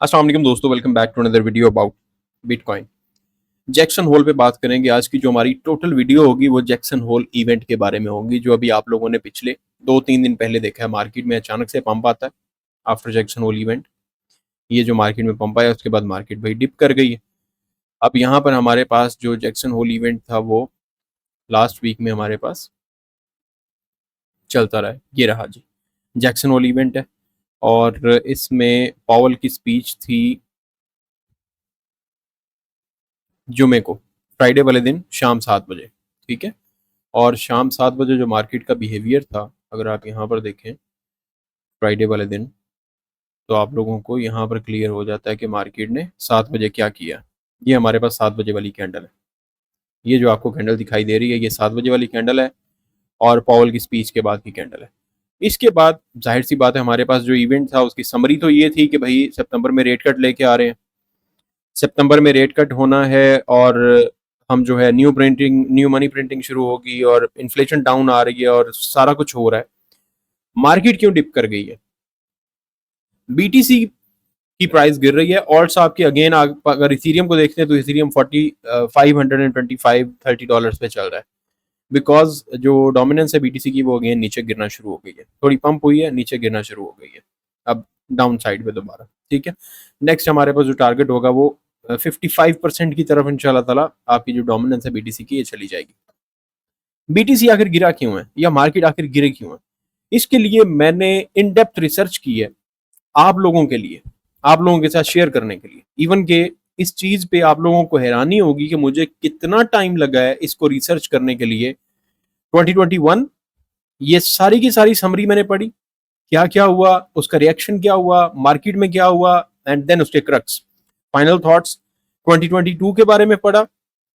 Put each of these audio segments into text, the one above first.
अस्सलाम वालेकुम दोस्तों, welcome back to another video about bitcoin. Jackson Hole पे बात करेंगे। आज की जो हमारी टोटल वीडियो होगी वो जैक्सन होल इवेंट के बारे में होगी, जो अभी आप लोगों ने पिछले 2-3 दिन पहले देखा है। मार्केट में अचानक से पंप आता है आफ्टर जैक्सन होल इवेंट। ये जो मार्केट में पंप आया उसके बाद मार्केट भाई डिप कर गई है। अब यहाँ पर हमारे पास जो जैक्सन होल इवेंट था वो लास्ट वीक में हमारे पास चलता रहा है। ये रहा जी, जैक्सन होल इवेंट है और इसमें पावल की स्पीच थी जुमे को, फ्राइडे वाले दिन शाम 7 बजे। ठीक है, और शाम 7 बजे जो मार्केट का बिहेवियर था, अगर आप यहाँ पर देखें फ्राइडे वाले दिन, तो आप लोगों को यहाँ पर क्लियर हो जाता है कि मार्केट ने 7 बजे क्या किया। ये हमारे पास 7 बजे वाली कैंडल है। ये जो आपको कैंडल दिखाई दे रही है ये 7 बजे वाली कैंडल है और पावल की स्पीच के बाद की कैंडल है। इसके बाद जाहिर सी बात है, हमारे पास जो इवेंट था उसकी समरी तो ये थी कि भाई सितंबर में रेट कट लेके आ रहे हैं, सितंबर में रेट कट होना है और हम जो है न्यू मनी प्रिंटिंग शुरू होगी और इन्फ्लेशन डाउन आ रही है और सारा कुछ हो रहा है। मार्केट क्यों डिप कर गई है? बीटीसी की प्राइस गिर रही है। और साहब की अगेन अगर इथीरियम को देखते हैं तो इथीरियम 525-30 डॉलर्स पे चल रहा है, बिकॉज जो डोमिनेंस है बीटीसी की वो अगेन नीचे गिरना शुरू हो गई है। थोड़ी पंप हुई है, नीचे गिरना शुरू हो गई है, अब डाउन साइड पे दोबारा। ठीक है, नेक्स्ट हमारे पास जो टारगेट होगा वो 55% की तरफ इंशाल्लाह ताला आपकी जो डोमिनेंस है बीटीसी की ये चली जाएगी। बीटीसी आखिर गिरा क्यों है या मार्केट आखिर गिरे क्यों है, इसके लिए मैंने इन डेप्थ रिसर्च की है आप लोगों के लिए, आप लोगों के साथ शेयर करने के लिए। इवन के इस चीज पे आप लोगों को हैरानी होगी कि मुझे कितना टाइम लगा है इसको रिसर्च करने के लिए। 2021 ये सारी की सारी समरी मैंने पढ़ी, क्या क्या हुआ, उसका रिएक्शन क्या हुआ, मार्केट में क्या हुआ, एंड देन उसके क्रक्स फाइनल थॉट्स 2022 के बारे में पढ़ा।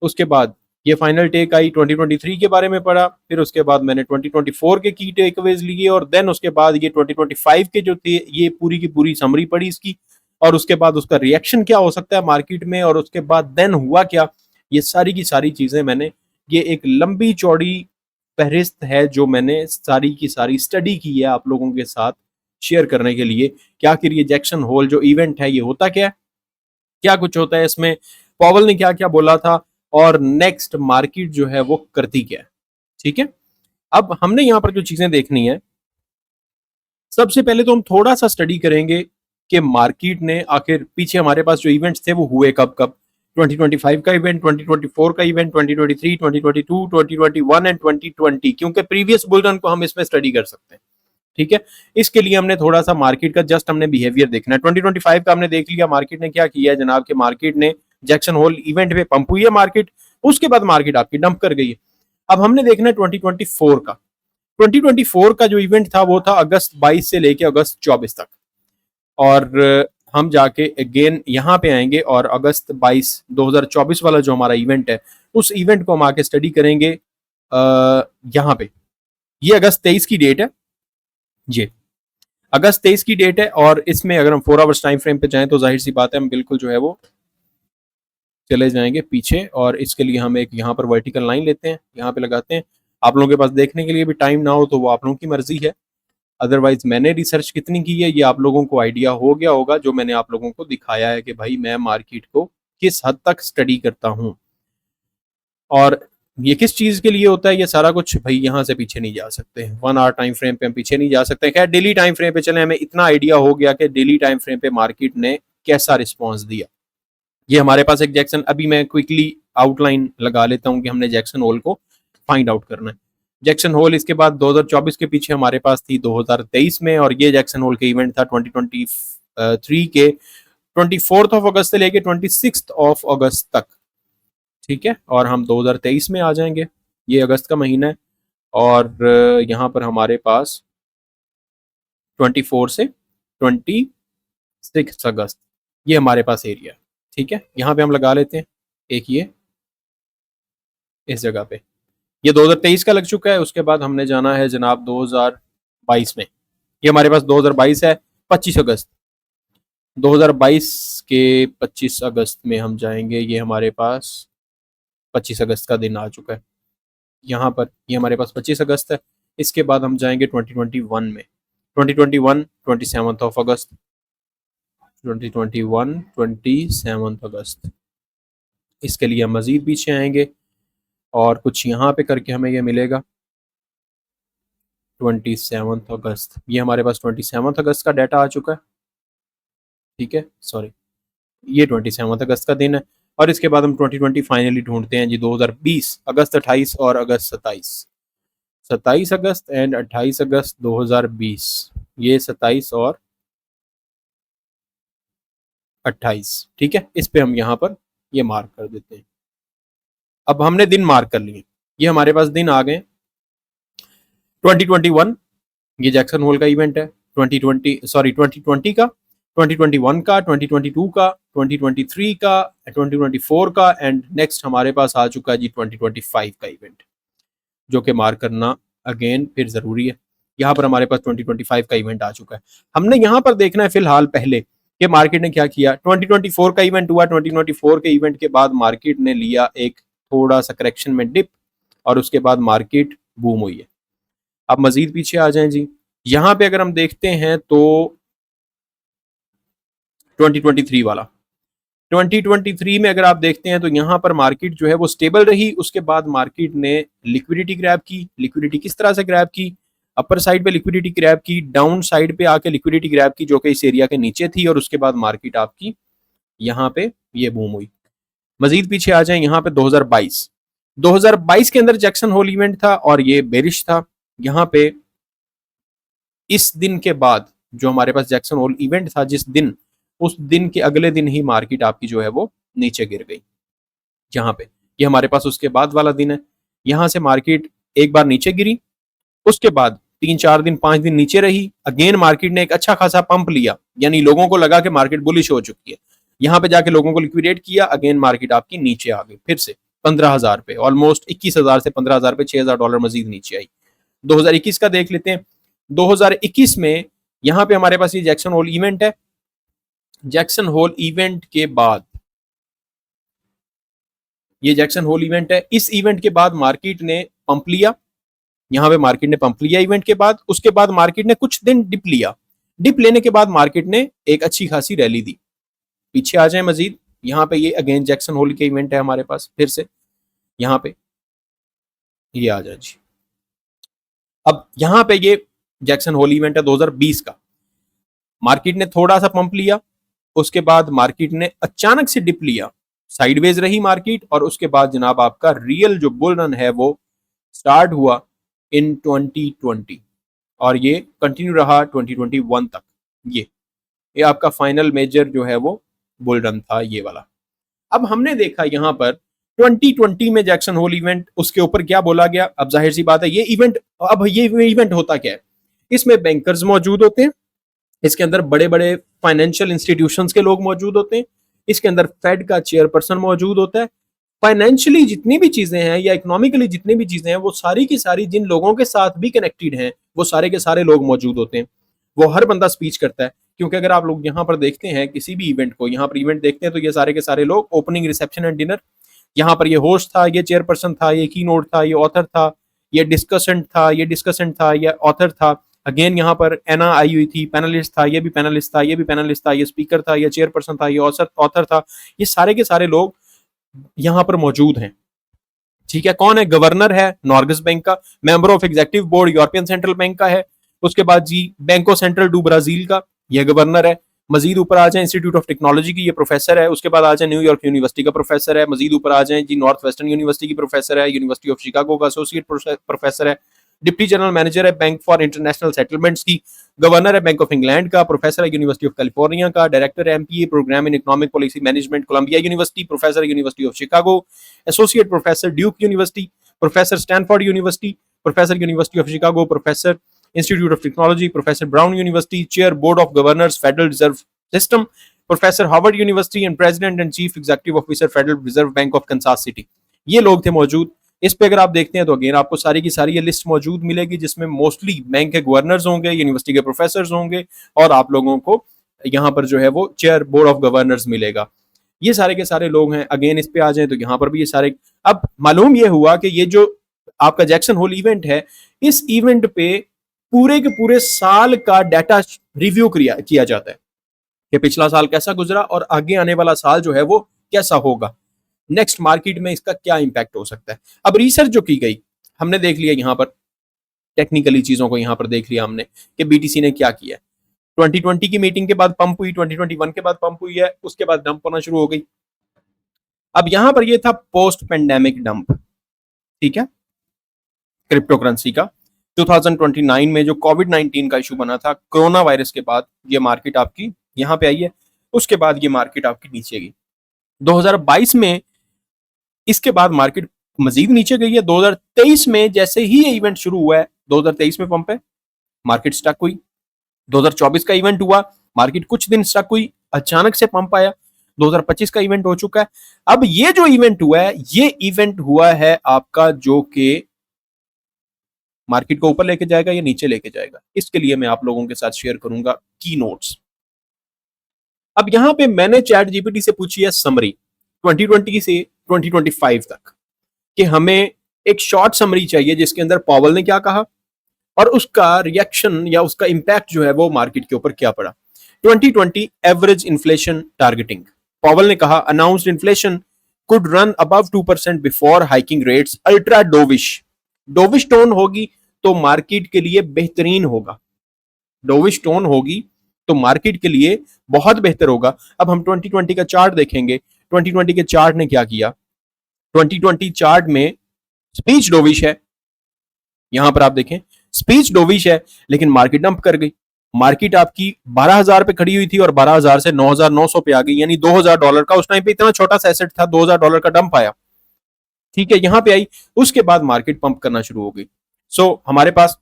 उसके बाद ये फाइनल टेक आई 2023 के बारे में पढ़ा। फिर उसके बाद मैंने 2024 के की टेकअवेज लिए और देन उसके बाद ये 2025 के जो थे ये पूरी की पूरी समरी पढ़ी इसकी, और उसके बाद उसका रिएक्शन क्या हो सकता है मार्केट में, और उसके बाद देन हुआ क्या। ये सारी की सारी चीजें मैंने, ये एक लंबी चौड़ी फहरिस्त है जो मैंने सारी की सारी स्टडी की है आप लोगों के साथ शेयर करने के लिए कि आखिर ये जैक्सन होल जो इवेंट है ये होता क्या है, क्या कुछ होता है इसमें, पॉवल ने क्या क्या बोला था और नेक्स्ट मार्केट जो है वो करती क्या है। ठीक है, अब हमने यहाँ पर जो चीजें देखनी है, सबसे पहले तो हम थोड़ा सा स्टडी करेंगे कि मार्केट ने आखिर पीछे हमारे पास जो इवेंट्स थे वो हुए कब कब। 2025 का इवेंट, 2024 का इवेंट, 2023, 2022, 2021 एंड 2020, क्योंकि प्रीवियस बुलरन को हम इसमें स्टडी कर सकते हैं। ठीक है, इसके लिए हमने थोड़ा सा मार्केट का जस्ट हमने बिहेवियर देखना है। 2025 का हमने देख लिया मार्केट ने क्या किया है जनाब, के मार्केट ने जैक्सन होल इवेंट पे पंप हुई है मार्केट, उसके बाद मार्केट आपकी डंप कर गई है। अब हमने देखना है 2024 का। 2024 का जो इवेंट था वो था अगस्त 22 से लेके अगस्त 24 तक, और हम जाके अगेन यहाँ पे आएंगे और अगस्त 22 2024 वाला जो हमारा इवेंट है उस इवेंट को हम आके स्टडी करेंगे। यहाँ पे ये अगस्त 23 की डेट है जी, अगस्त 23 की डेट है। और इसमें अगर हम 4 आवर्स टाइम फ्रेम पे जाएं तो जाहिर सी बात है हम बिल्कुल जो है वो चले जाएंगे पीछे, और इसके लिए हम एक यहाँ पर वर्टिकल लाइन लेते हैं, यहाँ पे लगाते हैं। आप लोगों के पास देखने के लिए भी टाइम ना हो तो वो आप लोगों की मर्जी है, अदरवाइज मैंने रिसर्च कितनी की है ये आप लोगों को आइडिया हो गया होगा, जो मैंने आप लोगों को दिखाया है कि भाई मैं मार्केट को किस हद तक स्टडी करता हूँ और ये किस चीज के लिए होता है। ये सारा कुछ भाई यहाँ से पीछे नहीं जा सकते, 1 आवर टाइम फ्रेम पे हम पीछे नहीं जा सकते। खैर डेली टाइम फ्रेम पे चले, हमें इतना आइडिया हो गया कि डेली टाइम फ्रेम पे मार्केट ने कैसा रिस्पॉन्स दिया। ये हमारे पास एक जैक्सन, अभी मैं क्विकली आउटलाइन लगा लेता हूँ कि हमने जैक्सन होल को फाइंड आउट करना है। जैक्सन होल इसके बाद 2024 के पीछे हमारे पास थी 2023 में, और ये जैक्सन होल के इवेंट था 2023 के 24 ऑफ अगस्त से लेके 26 ऑफ अगस्त तक। ठीक है, और हम 2023 में आ जाएंगे, ये अगस्त का महीना है, और यहाँ पर हमारे पास 24 से 26 अगस्त ये हमारे पास एरिया है। ठीक है, यहाँ पे हम लगा लेते हैं एक ये इस जगह पे, ये 2023 का लग चुका है। उसके बाद हमने जाना है जनाब 2022 में, ये हमारे पास 2022 है 25 अगस्त, 2022 के 25 अगस्त में हम जाएंगे, ये हमारे पास 25 अगस्त का दिन आ चुका है यहाँ पर, ये हमारे पास 25 अगस्त है। इसके बाद हम जाएंगे 2021 में, 2021 27 ऑफ अगस्त, 2021 27 अगस्त। इसके लिए हम मज़ीद पीछे आएंगे और कुछ यहाँ पे करके हमें ये मिलेगा 27 अगस्त। ये हमारे पास 27 अगस्त का डाटा आ चुका है, ठीक है, सॉरी, ये 27 अगस्त का दिन है। और इसके बाद हम 2020 फाइनली ढूंढते हैं जी, 2020 अगस्त 28 और अगस्त 27, 27 अगस्त एंड 28 अगस्त 2020, ये 27 और 28, ठीक है। इस पे हम यहाँ पर ये मार्क कर देते हैं। अब हमने दिन मार्क कर लिए, ये हमारे पास दिन आ गए। 2021 ये जैक्सन होल का इवेंट है, 2020 का, 2021 का, 2022 का, 2023 का, 2024 का एंड नेक्स्ट हमारे पास आ चुका है जी 2025 का इवेंट, जो कि मार्क करना अगेन फिर ज़रूरी है। यहाँ पर हमारे पास 2025 का इवेंट आ चुका है। हमने यहाँ पर देखना है फिलहाल पहले कि मार्केट ने क्या किया। 2024 का इवेंट हुआ, 2024 के इवेंट के बाद मार्केट ने लिया एक थोड़ा सा करेक्शन में डिप और उसके बाद मार्केट बूम हुई है। अब मजीद पीछे आ जाएं जी, यहाँ पे अगर हम देखते हैं तो 2023 वाला, 2023 में अगर आप देखते हैं तो यहाँ पर मार्केट जो है वो स्टेबल रही। उसके बाद मार्केट ने लिक्विडिटी ग्रैब की। लिक्विडिटी किस तरह से ग्रैब की? अपर साइड पे लिक्विडिटी ग्रैब की, डाउन साइड पे आके लिक्विडिटी ग्रैब की जो कि इस एरिया के नीचे थी, और उसके बाद मार्केट आपकी यहाँ पे ये बूम हुई। मजीद पीछे आ जाए, यहाँ पे 2022 के अंदर जैक्सन होल इवेंट था और ये बेरिश था। यहाँ पे इस दिन के बाद जो हमारे पास जैक्सन होल इवेंट था जिस दिन, उस दिन के अगले दिन ही मार्केट आपकी जो है वो नीचे गिर गई। यहाँ पे ये हमारे पास उसके बाद वाला दिन है। यहाँ से मार्केट एक बार नीचे गिरी, उसके बाद 3-4 दिन 5 दिन नीचे रही। अगेन मार्केट ने एक अच्छा खासा पंप लिया, यानी लोगों को लगा कि मार्केट बुलिश हो चुकी है। यहाँ पे जाके लोगों को लिक्विडेट किया, अगेन मार्केट आपकी नीचे आ गई फिर से 15,000 पे, ऑलमोस्ट 21,000 से 15,000 पे $6,000 मजीद नीचे आई। 2021 का देख लेते हैं। 2021 में यहाँ पे हमारे पास ये जैक्सन होल इवेंट है। जैक्सन होल इवेंट के बाद, ये जैक्सन होल इवेंट है, इस इवेंट के बाद मार्केट ने पंप लिया। यहाँ पे मार्केट ने पंप लिया इवेंट के बाद। उसके बाद मार्केट ने कुछ दिन डिप लिया। डिप लेने के बाद मार्केट ने एक अच्छी खासी रैली दी। पीछे आ जाए मजीद, यहाँ पे ये अगेन जैक्सन होल के इवेंट है हमारे पास फिर से। यहाँ पे ये आ जाए जी, अब यहाँ पे ये जैक्सन होल इवेंट है 2020 का। मार्केट ने थोड़ा सा पंप लिया, उसके बाद मार्केट ने अचानक से डिप लिया, साइडवेज रही मार्केट, और उसके बाद जनाब आपका रियल जो बुल रन है वो स्टार्ट हुआ इन 2020 और ये कंटिन्यू रहा 2021 तक। ये आपका फाइनल मेजर जो है वो बुल रन था, ये वाला। अब हमने देखा यहाँ पर 2020 में जैक्सन होल इवेंट, उसके ऊपर क्या बोला गया। अब जाहिर सी बात है ये इवेंट, अब ये इवेंट होता क्या है, इसमें बैंकर्स मौजूद होते हैं, इसके अंदर बड़े बड़े फाइनेंशियल इंस्टीट्यूशंस के लोग मौजूद होते हैं, इसके अंदर फेड का चेयरपर्सन मौजूद होता है। फाइनेंशियली जितनी भी चीजें हैं या इकोनॉमिकली जितनी भी चीजें हैं वो सारी की सारी जिन लोगों के साथ भी कनेक्टेड हैं वो सारे के सारे लोग मौजूद होते हैं। वो हर बंदा स्पीच करता है, क्योंकि अगर आप लोग यहाँ पर देखते हैं किसी भी इवेंट को, यहाँ पर इवेंट देखते हैं तो ये सारे के सारे लोग, ओपनिंग, रिसेप्शन एंड डिनर, यहाँ पर ये होस्ट था, ये चेयरपर्सन था, ये की नोट था, ये ऑथर था, ये डिस्कसेंट था, ये डिस्कसेंट था, ये ऑथर था। अगेन यहाँ पर एना आई हुई थी, पैनलिस्ट था, ये भी पैनलिस्ट था, ये भी पैनलिस्ट था, ये स्पीकर था, ये चेयरपर्सन था, ये ऑथर था। ये सारे के सारे लोग यहाँ पर मौजूद हैं, ठीक है। कौन है? गवर्नर है नॉर्गस बैंक का, member of executive board European central bank का है। उसके बाद जी बैंको सेंट्रल डू ब्राजील का यह गवर्नर है। मजीद ऊपर आ जाए इंस्टीट्यूट ऑफ टेक्नोलॉजी की, ये प्रोफेसर है। उसके बाद आ जाए न्यूयॉर्क यूनिवर्सिटी का प्रोफेसर है। मजीद ऊपर आ जाए जी नॉर्थ वेस्टर्न यूनिवर्सिटी की प्रोफेसर है। यूनिवर्सिटी ऑफ शिकागो का एसोसिएट प्रोफेसर है। डिप्टी जनरल मैनेजर है बैंक फॉर इंटरनेशनल सेटलमेंट्स की। गवर्नर है बैंक ऑफ इंग्लैंड का। प्रोफेसर है यूनिवर्सिटी ऑफ कैलिफोर्निया का। डायरेक्टर है MPA programme in economic policy management Columbia university. Professor university of Chicago. Associate professor Duke university. Professor Stanford university. Professor university of Chicago. Professor institute of technology. Professor brown university. Chair board of governors federal reserve system. Professor Harvard university and president and chief executive officer federal reserve bank of Kansas city. ये लोग थे मौजूद। इस पे अगर आप देखते हैं तो अगेन आपको सारी की सारी ये लिस्ट मौजूद मिलेगी, जिसमें मोस्टली बैंक के गवर्नर्स होंगे, यूनिवर्सिटी के प्रोफेसर होंगे, और आप लोगों को यहाँ पर जो है वो चेयर बोर्ड ऑफ गवर्नर्स मिलेगा। ये सारे के सारे लोग हैं। अगेन इस पे आ जाए तो यहाँ पर भी ये सारे। अब मालूम ये हुआ कि ये जो आपका जैक्सन होल इवेंट है, इस इवेंट पे पूरे के पूरे साल का डाटा रिव्यू किया जाता है। कि पिछला साल कैसा गुजरा और आगे आने वाला साल जो है वो कैसा होगा, नेक्स्ट मार्केट में इसका क्या इंपैक्ट हो सकता है। अब रिसर्च जो की गई, हमने देख लिया यहाँ पर, टेक्निकली चीजों को यहाँ पर देख लिया हमने कि बीटीसी ने क्या किया है। 2020 की मीटिंग के बाद पंप हुई, 2021 के बाद पंप हुई है, उसके बाद डंप होना शुरू हो गई। अब यहां पर ये था पोस्ट पेंडेमिक डंप, ठीक है, क्रिप्टो करेंसी का। 2029 में जो कोविड 19 का इशू बना था, कोरोना वायरस के बाद ये मार्केट आपकी यहां पे आई है, उसके बाद ये मार्केट आपकी नीचे गई। 2022 में इसके बाद मार्केट मजीद नीचे गई है। 2023 में जैसे ही ये इवेंट शुरू हुआ है, 2023 में पंप है, मार्केट स्टक हुई। 2024 का इवेंट हुआ, मार्केट कुछ दिन स्टक हुई, अचानक से पंप आया। 2025 का इवेंट हो चुका है। अब ये जो इवेंट हुआ है, ये इवेंट हुआ है आपका जो कि मार्केट को ऊपर लेके जाएगा या नीचे लेके जाएगा, इसके लिए मैं आप लोगों के साथ शेयर करूंगा की नोट्स। अब यहां पे मैंने चैट जीपीटी से पूछी है समरी 2020 से 2025 तक, कि हमें एक शॉर्ट समरी चाहिए जिसके अंदर पॉवल ने क्या कहा और उसका रिएक्शन या उसका इंपैक्ट जो है वो मार्केट के ऊपर क्या पड़ा। 2020 एवरेज इन्फ्लेशन टारगेटिंग, पॉवल ने कहा announced inflation could run above 2% before hiking rates, ultra dovish. Dovish tone होगी तो मार्केट के लिए बेहतरीन होगा, डोविश टोन होगी तो मार्केट के लिए बहुत बेहतर होगा। अब हम 2020 का चार्ट देखेंगे, 2020 के चार्ट ने क्या किया। 2020 चार्ट में स्पीच डोविश है, यहां पर आप देखें स्पीच डोविश है, लेकिन मार्केट डंप कर गई। मार्केट आपकी 12,000 पे खड़ी हुई थी और 12,000 से 9,900 पे आ गई, यानी $2,000 का, उस टाइम पे इतना छोटा सा एसेट था, $2,000 का डंप आया, ठीक है, यहां पे आई। उसके बाद मार्केट पंप करना शुरू हो गई। सो हमारे पास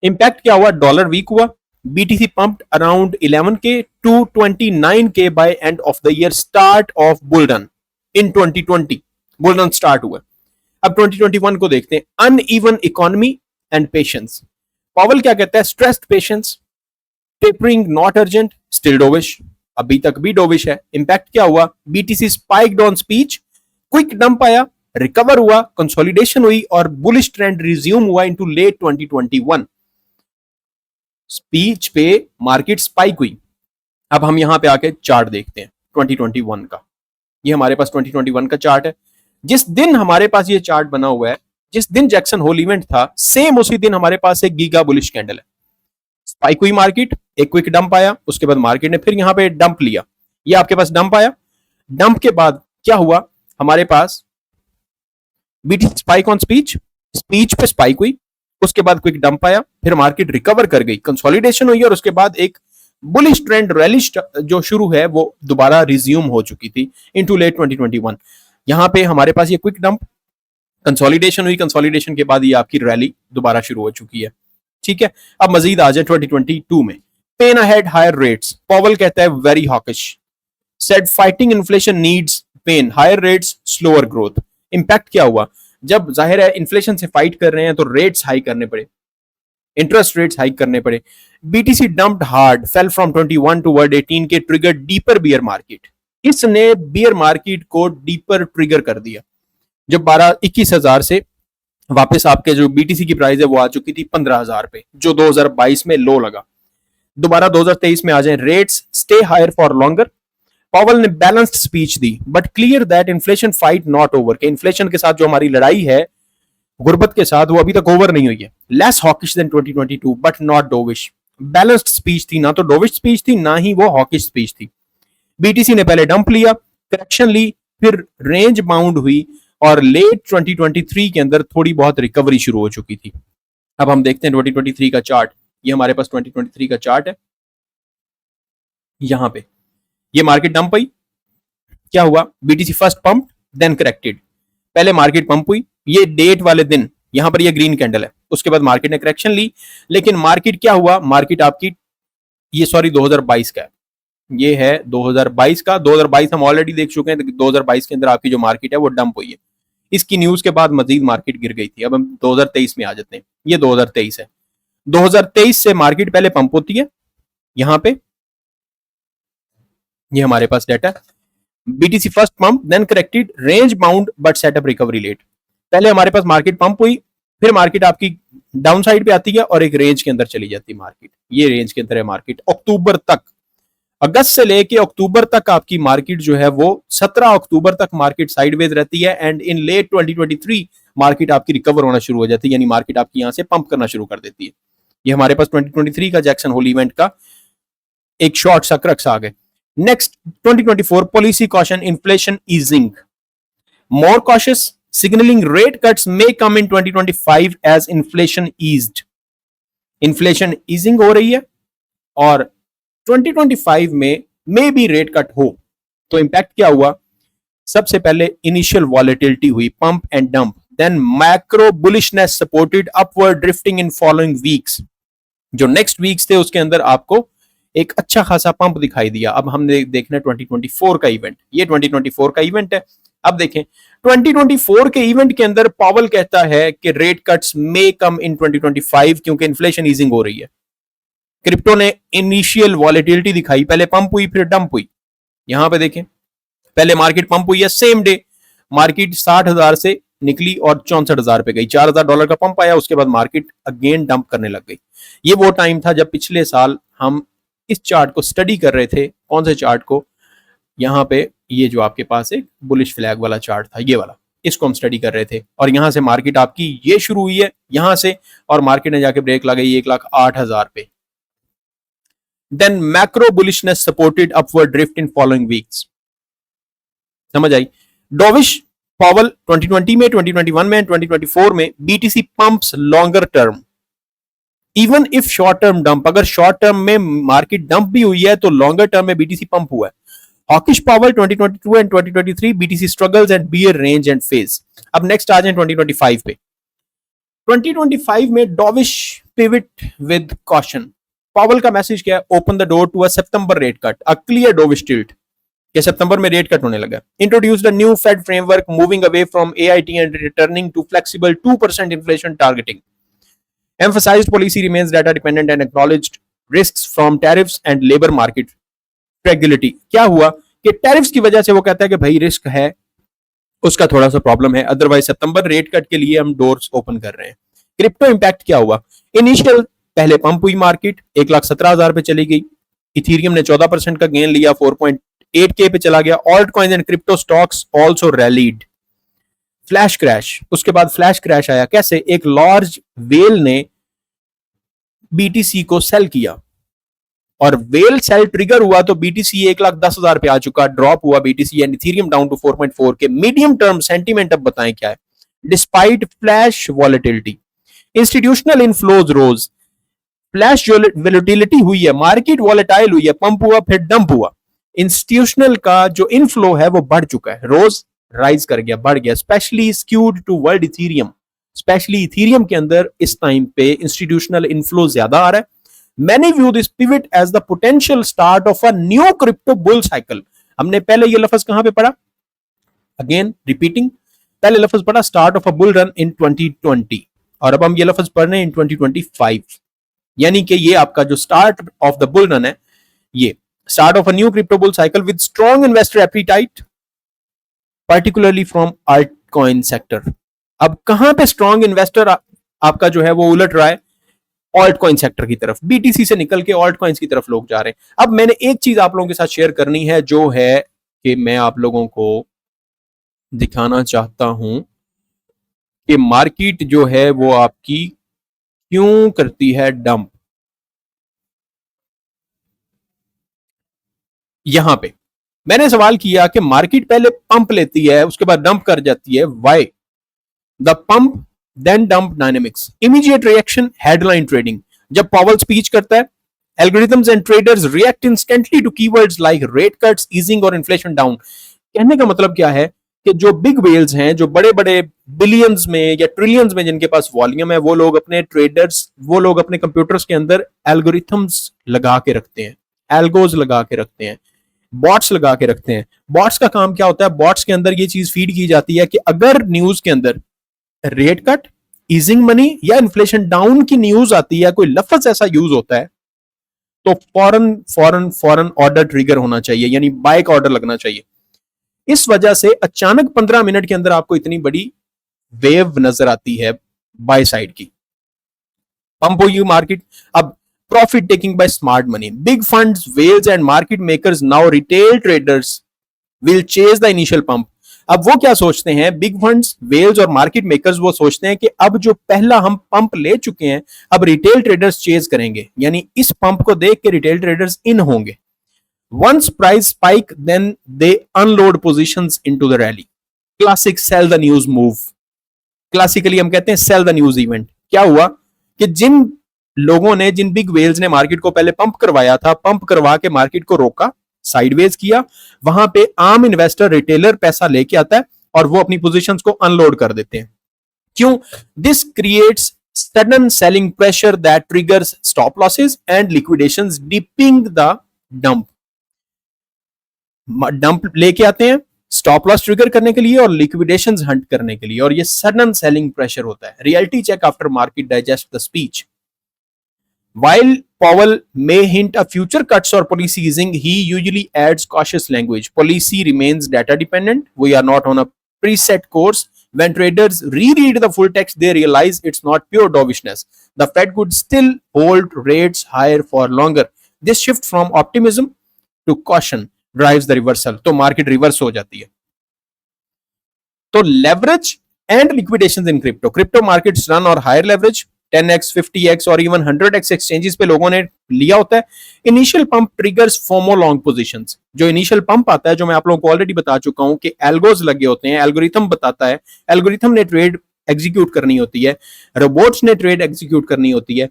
इंपैक्ट क्या हुआ, डॉलर वीक हुआ, BTC pumped around 11K to 29K by end of the year, start of bull run in 2020, bull run start हुआ। अब 2021 को देखते हैं, uneven economy and patience. Powell क्या कहता है, stressed patience, tapering not urgent, still dovish, अभी तक भी डोविश है। इंपैक्ट क्या हुआ, BTC spiked on speech, quick dump आया, रिकवर हुआ, कंसोलिडेशन हुई और बुलिश ट्रेंड रिज्यूम हुआ इनटू लेट 2021। स्पीच पे मार्केट स्पाइक हुई। अब हम यहां पे आके चार्ट देखते हैं 2021 का, ये हमारे पास 2021 का चार्ट है। जिस दिन हमारे पास ये चार्ट बना हुआ है, जिस दिन जैक्सन होल इवेंट था, सेम उसी दिन हमारे पास एक गीगा बुलिश कैंडल है। स्पाइक हुई मार्केट, एक क्विक डंप आया, उसके बाद मार्केट ने फिर यहां पे डंप लिया, ये आपके पास डंप आया। डंप के बाद क्या हुआ, हमारे पास BTC spike on speech, speech पे स्पाइक हुई, उसके बाद क्विक डंप आया, फिर मार्केट रिकवर कर गई, कंसोलिडेशन हुई और उसके बाद एक बुलिश ट्रेंड रैली जो शुरू है वो दोबारा रिज्यूम हो चुकी थी इनटू लेट 2021। यहां पे हमारे पास ये क्विक डंप, कंसोलिडेशन हुई, कंसोलिडेशन के बाद ये आपकी रैली दोबारा शुरू हो चुकी है, ठीक है। अब मजीद आ जाए 2022 में, pain ahead higher rates, Powell कहता है very hawkish, said fighting inflation needs pain, higher rates slower growth. Impact क्या हुआ, जब जाहिर है इन्फ्लेशन से फाइट कर रहे हैं तो रेट्स हाई करने पड़े, इंटरेस्ट रेट्स हाइक करने पड़े। BTC dumped hard, fell from 21 toward 18 के, ट्रिगर डीपर बियर मार्केट, इसने बियर मार्केट को डीपर ट्रिगर कर दिया। जब 21,000 से वापस आपके जो बीटीसी की प्राइस है वो आ चुकी थी 15,000 पे, जो 2022 में लो लगा। दोबारा 2023 में आ जाए, rates stay higher for longer. Powell ने बैलेंस्ड स्पीच दी but clear that inflation fight not over, के इन्फ्लेशन के साथ जो हमारी लड़ाई है गुर्बत के साथ, वो अभी तक ओवर नहीं हुई है। Less hawkish than 2022 but not dovish, balanced speech थी, ना तो डोविश स्पीच थी ना ही वो हॉकिश स्पीच थी। बीटीसी ने पहले डंप लिया, करेक्शन ली, फिर रेंज बाउंड हुई और लेट 2023 के अंदर थोड़ी बहुत रिकवरी शुरू हो चुकी थी। अब हम देखते हैं 2023 का चार्ट, ये हमारे पास 2023 का चार्ट है। यहां पे ये मार्केट डंप आई, क्या हुआ, BTC first pump then corrected, पहले मार्केट पंप हुई, ये डेट वाले दिन यहां पर ये ग्रीन कैंडल है, उसके बाद मार्केट ने करेक्शन ली, लेकिन मार्केट क्या हुआ, मार्केट आपकी ये 2022 का है, ये है 2022 का। 2022 हम ऑलरेडी देख चुके हैं, 2022 के अंदर आपकी जो मार्केट है वो डंप हुई है। इसकी न्यूज के बाद मजीद मार्केट गिर गई थी। अब हम 2023 में आ जाते हैं, ये 2023 है। 2023 से मार्केट पहले पंप होती है, यहां पे ये हमारे पास data, BTC first pump then corrected, range bound but setup recovery late. पहले हमारे पास मार्केट पंप हुई, फिर मार्केट आपकी डाउन साइड पे आती है और एक रेंज के अंदर चली जाती है मार्केट, ये रेंज के अंदर है मार्केट अक्टूबर तक। अगस्त से लेके अक्टूबर तक आपकी मार्केट जो है वो 17 अक्टूबर तक मार्केट साइडवेज रहती है एंड इन लेट 2023 मार्केट आपकी रिकवर होना शुरू हो जाती है, यानी मार्केट आपकी यहां से पंप करना शुरू कर देती है। ये हमारे पास 2023 का जैक्सन होल इवेंट का एक शॉर्ट सा क्रक्स आ गए। Next 2024 policy caution, inflation easing, more cautious, signaling rate cuts may come in 2025 as inflation eased. Inflation easing हो रही है और 2025 में मे बी रेट कट हो। तो इंपैक्ट क्या हुआ? सबसे पहले इनिशियल वॉलेटिलिटी हुई, pump and dump, then macro bullishness supported upward drifting in following weeks. जो नेक्स्ट वीक्स थे उसके अंदर आपको एक अच्छा खासा पंप दिखाई दिया। अब हमने देखना है 2024 का इवेंट, ये 2024 का इवेंट है। अब देखें 2024 के इवेंट के अंदर पावल कहता है कि rate cuts may come in 2025 क्योंकि इन्फ्लेशन ईजिंग हो रही है। क्रिप्टो ने इनिशियल वॉलेटिलिटी दिखाई, पहले पंप हुई फिर डंप हुई। यहां पे देखें पहले मार्केट पंप हुई है, सेम डे मार्केट 60,000 से निकली और 64,000 पे गई, $4,000 का पंप आया, उसके बाद मार्केट अगेन डंप करने लग गई। ये वो टाइम था जब पिछले साल हम इस चार्ट को स्टडी कर रहे थे। कौन से चार्ट को? यहाँ पे ये जो आपके पास एक बुलिश फ्लैग वाला चार्ट था, ये वाला, इसको हम स्टडी कर रहे थे। और यहां से मार्केट आपकी ये शुरू हुई है यहां से, और मार्केट ने जाके ब्रेक लगाई 1,08,000 पे। Then macro bullishness supported upward drift in following weeks. समझ आई? डोविश पावल 2020 में, 2021 में, 2024 में BTC pumps longer term even if short term dump. अगर शॉर्ट टर्म में मार्केट डंप भी हुई है तो लॉन्गर टर्म में बीटीसी पंप हुआ है। Hawkish Powell 2022 and 2023 BTC struggles and bear range and phase. अब नेक्स्ट आ जाए 2025 पे। 2025 में डोविश पिविट विद कॉशन। पावल का मैसेज क्या है? Open the door to a सितंबर rate cut, a clear dovish tilt कि सितंबर में रेट कट होने लगा। Introduced a new Fed framework moving away from AIT and returning to flexible 2% inflation targeting. Emphasized policy remains data dependent and acknowledged risks from tariffs and labor market fragility। क्या हुआ कि tariffs की वजह से वो कहता है कि भाई रिस्क है, उसका थोड़ा सा प्रॉब्लम है, अदरवाइज सितंबर रेट कट के लिए हम डोर्स ओपन कर रहे हैं। क्रिप्टो इंपैक्ट क्या हुआ? इनिशियल पहले पंप हुई मार्केट, 1,17,000 पे चली गई। इथीरियम ने 14% का गेन लिया, 4.8K पे चला गया। Alt coins and crypto stocks also rallied. Flash crash, उसके बाद फ्लैश क्रैश आया। कैसे? एक लार्ज वेल ने बीटीसी को सेल किया और वेल सेल ट्रिगर हुआ तो बीटीसी 1,10,000 पे आ चुका, ड्रॉप हुआ BTC and ethereum down to 4.4 K. Medium term sentiment अब बताएं क्या है? Despite flash volatility institutional inflows rose. Flash volatility हुई है, मार्केट वॉलेटाइल हुई है, पंप हुआ फिर डंप हुआ, इंस्टीट्यूशनल का जो इनफ्लो है वो बढ़ चुका है, रोज राइज कर गया, बढ़ गया, specially skewed to world Ethereum. Specially Ethereum के अंदर इस टाइम पे इंस्टीट्यूशनल इनफ्लो ज्यादा आ रहा है। Many view this pivot as the potential start of a new crypto bull cycle. हमने पहले ये लफ्ज कहां पे पढ़ा? अगेन रिपीटिंग, पहले लफ्ज पढ़ा start of a bull run in 2020 और अब हम ये लफ्ज पढ़ रहे हैं इन 2025। यानी कि ये आपका जो start of the bull run है, ये start of a new crypto bull cycle with strong investor एपीटाइट particularly from alt coin sector. अब कहां पे स्ट्रॉन्ग इन्वेस्टर आपका जो है वो उलट रहा है? ऑल्ट कॉइन सेक्टर की तरफ, बीटीसी से निकल के ऑल्ट कॉइन्स की तरफ लोग जा रहे हैं। अब मैंने एक चीज आप लोगों के साथ शेयर करनी है, जो है कि मैं आप लोगों को दिखाना चाहता हूं कि मार्केट जो है वो आपकी क्यों करती है डंप। यहां पे मैंने सवाल किया कि मार्केट पहले पंप लेती है उसके बाद डंप कर जाती है, why? The pump then dump dynamics, immediate reaction, headline trading. जब पावल स्पीच करता है, algorithms and traders react instantly to keywords like rate cuts, easing और इन्फ्लेशन डाउन। कहने का मतलब क्या है कि जो बिग वेल्स हैं, जो बड़े बड़े बिलियंस में या ट्रिलियंस में जिनके पास वॉल्यूम है, वो लोग अपने ट्रेडर्स, वो लोग अपने कंप्यूटर्स के अंदर एल्गोरिथम्स लगा के रखते हैं, एल्गोज लगा के रखते हैं, बॉट्स लगा के रखते हैं। बॉट्स का काम क्या होता है? बॉट्स के अंदर ये चीज फीड की जाती है कि अगर न्यूज के अंदर रेट कट, ईजिंग मनी या इन्फ्लेशन डाउन की न्यूज आती है, कोई लफ्ज ऐसा यूज होता है, तो फौरन फौरन फौरन ऑर्डर ट्रिगर होना चाहिए, यानी बाय का ऑर्डर लगना चाहिए। इस वजह से अचानक 15 मिनट के अंदर आपको इतनी बड़ी वेव नजर आती है बाय साइड की। पंप हुई मार्केट, अब profit taking by smart money. Big funds, whales and market makers, now retail traders will chase the initial pump. अब वो क्या सोचते हैं, बिग फंड्स, वेल्स और मार्केट मेकर्स वो सोचते हैं कि अब जो पहला हम पंप ले चुके हैं, अब रिटेल ट्रेडर्स चेज करेंगे, यानी इस पंप को देख के रिटेल ट्रेडर्स इन होंगे. Once price spike then they unload positions into the rally. Classic sell the news move. Classically हम कहते हैं सेल द न्यूज इवेंट. क्या हुआ कि जिन लोगों ने, जिन बिग वेल्स ने मार्केट को पहले पंप करवाया था, पंप करवा के मार्केट को रोका, साइडवेज किया, वहां पे आम इन्वेस्टर, रिटेलर पैसा लेके आता है और वो अपनी पोजीशंस को अनलोड कर देते हैं. क्यों? This creates sudden selling pressure that triggers stop losses and liquidations, dipping the dump. Dump लेके आते हैं स्टॉप लॉस ट्रिगर करने के लिए और लिक्विडेशंस हंट करने के लिए, और ये सडन सेलिंग प्रेशर होता है. Reality check after market digest the speech. While Powell may hint a future cuts or policy easing, he usually adds cautious language. Policy remains data dependent. We are not on a preset course. When traders reread the full text, they realize it's not pure dovishness. The Fed could still hold rates higher for longer. This shift from optimism to caution drives the reversal. तो market reverse हो जाती है. तो leverage and liquidations in crypto. Crypto markets run on higher leverage. 10x, 50x और even 100x exchanges पे लोगों ने लिया होता है. Initial pump triggers FOMO long positions. जो इनिशियल पंप आता है, जो मैं आप लोगों को ऑलरेडी बता चुका हूं कि एल्गोज लगे होते हैं, एल्गोरिथम बताता है, एल्गोरिथम ने ट्रेड एग्जीक्यूट करनी होती है, रोबोट्स ने ट्रेड एग्जीक्यूट करनी होती है.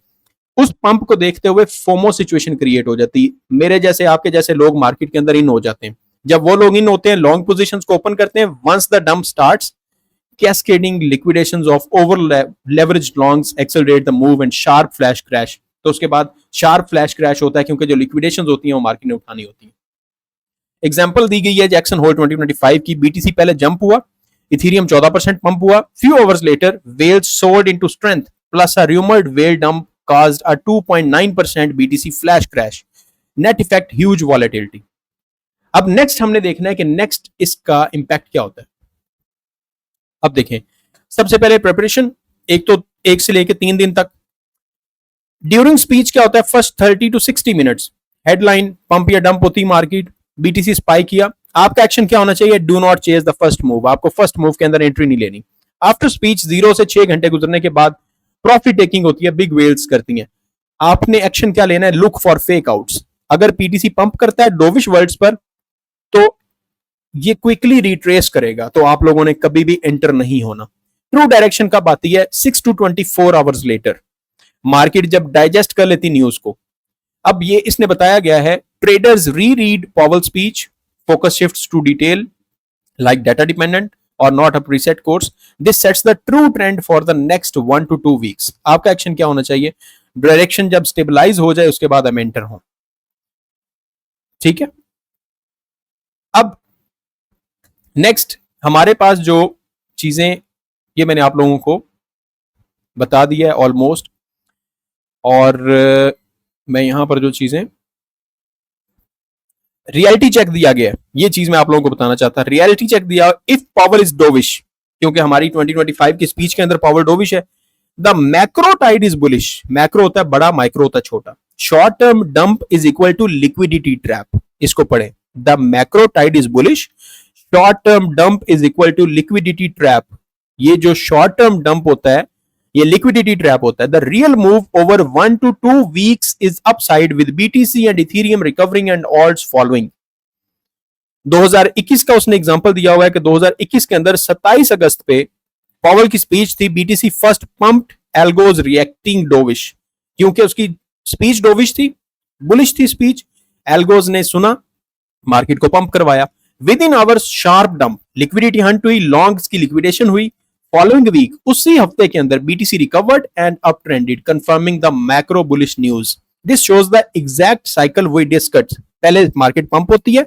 उस पंप को देखते हुए फोमो सिचुएशन क्रिएट हो जाती है. मेरे जैसे, आपके जैसे लोग मार्केट के अंदर इन हो जाते हैं. जब वो लोग इन होते हैं, लॉन्ग पोजीशंस को ओपन करते हैं, once the dump starts, cascading liquidations of over leveraged longs accelerate the move and sharp flash crash. तो उसके बाद sharp flash crash होता है, क्योंकि जो liquidations होती हैं वो मार्केट ने उठानी होती है. एग्जांपल दी गई है जैक्सन होल 2025 की. बीटीसी पहले जंप हुआ, इथेरियम 14% पंप हुआ. few hours later whales soared into strength plus a rumored whale dump caused a 2.9% BTC flash crash. Net effect huge volatility. अब नेक्स्ट हमने देखना है कि नेक्स्ट इसका इंपैक्ट क्या होता है. अब देखें, सबसे पहले प्रिपरेशन, एक से लेके 3 दिन तक. ड्यूरिंग स्पीच क्या होता है? First 30 to 60 minutes headline, pump या डंप होती मार्केट, बीटीसी स्पाइक किया. आपका एक्शन क्या होना चाहिए? Do not chase the first move. आपको फर्स्ट मूव के अंदर एंट्री नहीं लेनी. आफ्टर स्पीच 0 से 6 घंटे गुजरने के बाद प्रॉफिट टेकिंग होती है, बिग वेल्स करती हैं. आपने एक्शन क्या लेना है? Look for fake outs. अगर पीटीसी पंप करता है डोविश वर्ड्स पर, तो ये क्विकली रिट्रेस करेगा, तो आप लोगों ने कभी भी एंटर नहीं होना. ट्रू डायरेक्शन कब आती है? 6 to 24 आवर्स लेटर. मार्केट जब डाइजेस्ट कर लेती न्यूज को. अब ये इसने बताया गया है, traders reread Powell speech, focus shifts to detail like data dependent और not a preset course. This sets the true trend for the next 1 to 2 weeks. आपका एक्शन क्या होना चाहिए? डायरेक्शन जब स्टेबलाइज हो जाए उसके बाद हम एंटर हो. ठीक है. अब नेक्स्ट हमारे पास जो चीजें, ये मैंने आप लोगों को बता दिया है ऑलमोस्ट, और मैं यहां पर जो चीजें, रियलिटी चेक दिया गया है, ये चीज मैं आप लोगों को बताना चाहता. रियलिटी चेक दिया, इफ पावर इज डोविश, क्योंकि हमारी 2025 की स्पीच के अंदर पावर डोविश है. The macro tide is bullish. Macro होता है बड़ा, माइक्रो होता है छोटा. Short term dump is equal to liquidity trap. इसको पढ़े. The macro tide is bullish, short term dump is equal to liquidity trap. ये जो शॉर्ट टर्म डंप होता है, ये लिक्विडिटी ट्रैप होता है. The real move over 1 to 2 weeks is upside with BTC and Ethereum recovering and ult's following. 2021 का उसने example दिया हुआ है कि 2021 के अंदर 27 अगस्त पे पॉवल की स्पीच थी. BTC first pumped, algos reacting dovish. क्योंकि उसकी स्पीच डोविश थी, बुलिश थी स्पीच. एल्गोज ने सुना, मार्केट को पंप करवाया. Within hours sharp dump, liquidity hunt हुई, लॉन्ग्स की लिक्विडेशन हुई. फॉलोइंग वीक, उसी हफ्ते के अंदर BTC recovered and up trended, confirming the macro bullish news. This shows the exact cycle we discussed. पहले मार्केट पंप होती है,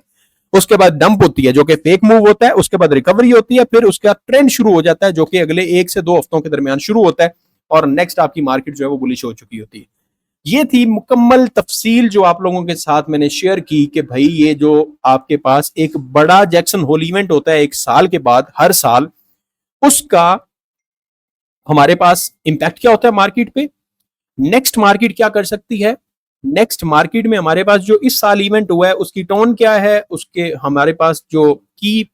उसके बाद डंप होती है जो कि फेक मूव होता है, उसके बाद रिकवरी होती है, फिर उसका ट्रेंड शुरू हो जाता है जो कि अगले 1 से 2 हफ्तों के दरमियान शुरू होता है, और नेक्स्ट आपकी मार्केट जो है वो बुलिश हो चुकी होती है. ये थी मुकम्मल तफसील जो आप लोगों के साथ मैंने शेयर की कि भाई ये जो आपके पास एक बड़ा जैक्सन होल इवेंट होता है 1 साल के बाद, हर साल, उसका हमारे पास इंपैक्ट क्या होता है मार्केट पे. नेक्स्ट मार्केट क्या कर सकती है, नेक्स्ट मार्केट में हमारे पास जो इस साल इवेंट हुआ है उसकी टोन क्या है, उसके हमारे पास जो की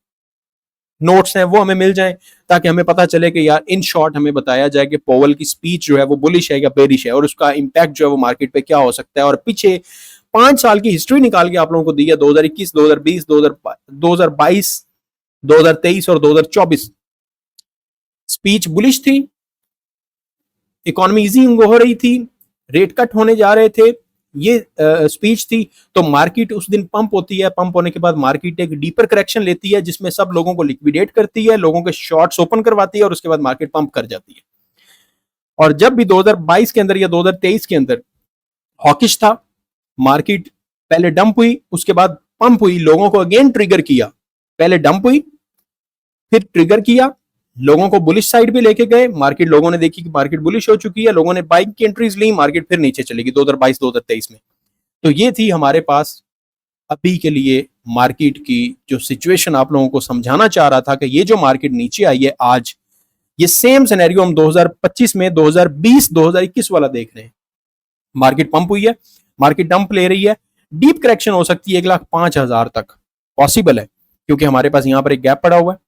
नोट्स हैं वो हमें मिल जाएं, ताकि हमें पता चले कि यार इन शॉर्ट हमें बताया जाए कि पॉवेल की स्पीच जो है वो बुलिश है या बेरिश है, और उसका इम्पैक्ट जो है वो मार्केट पे क्या हो सकता है। और पीछे 5 साल की हिस्ट्री निकाल के आप लोगों को दी है, 2021, 2020, 2022, 2023 और 2024। स्पीच बुलिश थी, इकोनॉमी ईजिंग हो रही थी, रेट कट होने जा रहे थे, ये स्पीच थी। तो मार्केट उस दिन पंप होती है, पंप होने के बाद मार्केट एक डीपर करेक्शन लेती है जिसमें सब लोगों को लिक्विडेट करती है, लोगों के शॉर्ट्स ओपन करवाती है और उसके बाद मार्केट पंप कर जाती है। और जब भी 2022 के अंदर या 2023 के अंदर हॉकिश था, मार्केट पहले डंप हुई, उसके बाद पंप हुई, लोगों को अगेन ट्रिगर किया, पहले डंप हुई फिर ट्रिगर किया, लोगों को बुलिश साइड पे लेके गए, मार्केट लोगों ने देखी कि मार्केट बुलिश हो चुकी है, लोगों ने बाइंग की एंट्रीज ली, मार्केट फिर नीचे चलेगी 2022-2023 में। तो ये थी हमारे पास अभी के लिए मार्केट की जो सिचुएशन आप लोगों को समझाना चाह रहा था कि ये जो मार्केट नीचे आई है आज, ये सेम सिनेरियो हम 2025 में 2020 2021 वाला देख रहे हैं। मार्केट पंप हुई है, मार्केट डंप ले रही है, डीप करेक्शन हो सकती है 1,05,000 तक पॉसिबल है, क्योंकि हमारे पास यहां पर एक गैप पड़ा हुआ है,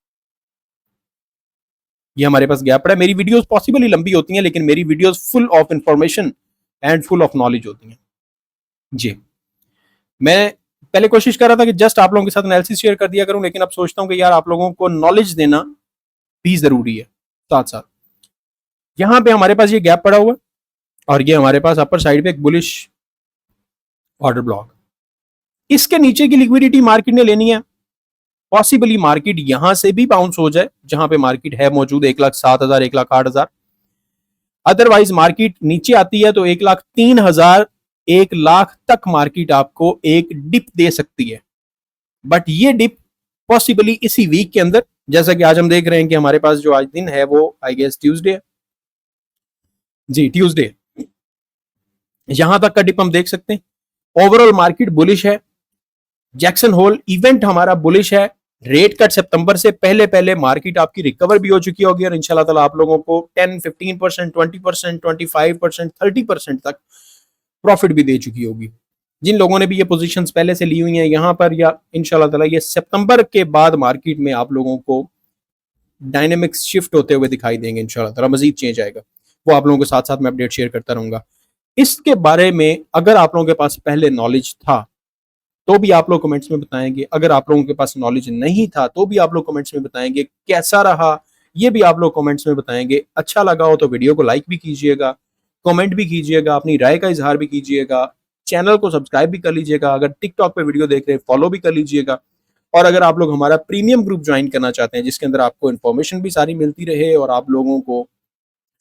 ये हमारे पास गैप पड़ा है। मेरी वीडियोस पॉसिबली लंबी होती हैं, लेकिन मेरी videos full of information and full of knowledge होती हैं। जी, मैं पहले कोशिश कर रहा था कि जस्ट आप लोगों के साथ एनालिसिस शेयर कर दिया करूं, लेकिन अब सोचता हूं कि यार आप लोगों को नॉलेज देना भी जरूरी है साथ साथ। यहां पे हमारे पास ये गैप पड़ा हुआ है और ये हमारे पास अपर साइड पे एक बुलिश ऑर्डर ब्लॉक, इसके नीचे की लिक्विडिटी मार्केट ने लेनी है। पॉसिबली मार्केट यहां से भी बाउंस हो जाए जहां पे मार्केट है मौजूद 1,07,000 1,08,000। अदरवाइज मार्केट नीचे आती है तो 1,03,000 1,00,000 तक मार्केट आपको एक डिप दे सकती है, बट ये डिप पॉसिबली इसी वीक के अंदर, जैसा कि आज हम देख रहे हैं कि हमारे पास जो आज दिन है वो आई गेस ट्यूसडे है, जी ट्यूसडे, यहां तक का डिप हम देख सकते हैं। ओवरऑल मार्केट बुलिश है, जैक्सन होल इवेंट हमारा बुलिश है, रेट कट सितंबर से पहले पहले मार्केट आपकी रिकवर भी हो चुकी होगी और इंशाल्लाह ताला आप लोगों को 10, 15%, 20%, 25%, 30% तक प्रॉफिट भी दे चुकी होगी। जिन लोगों ने भी ये पोजीशंस पहले से ली हुई हैं यहाँ पर, या इंशाल्लाह ताला ये सितंबर के बाद मार्केट में आप लोगों को डायनेमिक्स शिफ्ट होते हुए दिखाई देंगे, इंशाल्लाह ताला मजीद चेंज आएगा, वो आप लोगों के साथ साथ मैं अपडेट शेयर करता रहूंगा। इसके बारे में अगर आप लोगों के पास पहले नॉलेज था तो भी आप लोग कमेंट्स में बताएंगे, अगर आप लोगों के पास नॉलेज नहीं था तो भी आप लोग कमेंट्स में बताएंगे, कैसा रहा ये भी आप लोग कमेंट्स में बताएंगे। अच्छा लगा हो तो वीडियो को लाइक भी कीजिएगा, कमेंट भी कीजिएगा, अपनी राय का इजहार भी कीजिएगा, चैनल को सब्सक्राइब भी कर लीजिएगा, अगर टिकटॉक पे वीडियो देख रहे हैं फॉलो भी कर लीजिएगा। और अगर आप लोग हमारा प्रीमियम ग्रुप ज्वाइन करना चाहते हैं जिसके अंदर आपको इन्फॉर्मेशन भी सारी मिलती रहे और आप लोगों को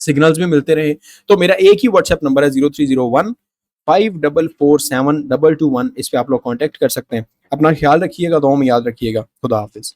सिग्नल्स भी मिलते रहे, तो मेरा एक ही व्हाट्सएप नंबर है 030154472221, इस पे आप लोग कांटेक्ट कर सकते हैं। अपना ख्याल रखिएगा, दुआ में याद रखिएगा। खुदा हाफिज।